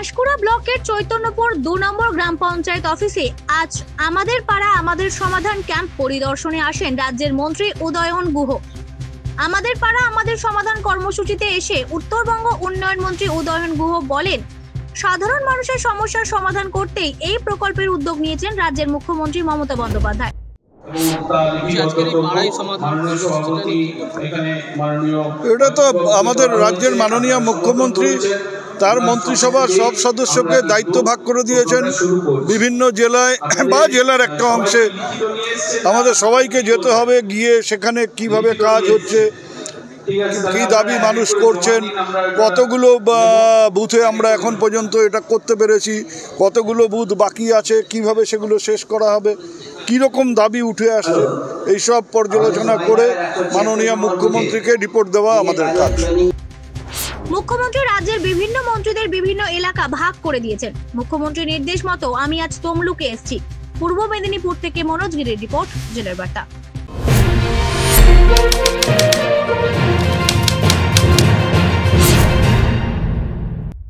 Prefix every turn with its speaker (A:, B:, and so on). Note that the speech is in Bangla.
A: পাঁশকুড়া ব্লকের চৈতন্যপুর 2 নম্বর গ্রাম পঞ্চায়েত অফিসে আজ আমাদের পাড়া আমাদের সমাধান ক্যাম্প পরিদর্শনে আসেন রাজ্যের মন্ত্রী উদয়ন গুহ। আমাদের পাড়া আমাদের সমাধান কর্মসূচিতে এসে উত্তরবঙ্গ উন্নয়ন মন্ত্রী উদয়ন গুহ বলেন, সাধারণ মানুষের সমস্যার সমাধান করতেই এই প্রকল্পের উদ্যোগ নিয়েছেন রাজ্যের মুখ্যমন্ত্রী মমতা বন্দ্যোপাধ্যায়।
B: এটা তো আমাদের রাজ্যের মাননীয় মুখ্যমন্ত্রী তার মন্ত্রিসভার সব সদস্যকে দায়িত্ব ভাগ করে দিয়েছেন। বিভিন্ন জেলায় বা জেলার একটা অংশে আমাদের সবাইকে যেতে হবে, গিয়ে সেখানে কিভাবে কাজ হচ্ছে, কি দাবি মানুষ করছেন, কতগুলো বুথে আমরা এখন পর্যন্ত এটা করতে পেরেছি, কতগুলো বুথ বাকি আছে, কিভাবে সেগুলো শেষ করা হবে, কীরকম দাবি উঠে আসছে, এইসব পর্যালোচনা করে মাননীয় মুখ্যমন্ত্রীকে রিপোর্ট দেওয়া আমাদের কাজ।
A: মুখ্যমন্ত্রী রাজ্যের বিভিন্ন মন্ত্রীদের বিভিন্ন এলাকা ভাগ করে দিয়েছেন। মুখ্যমন্ত্রীর নির্দেশ মতো আমি আজ তমলুকে এসেছি। পূর্ব মেদিনীপুর থেকে মনোজ গিরির রিপোর্ট, জেলার বার্তা।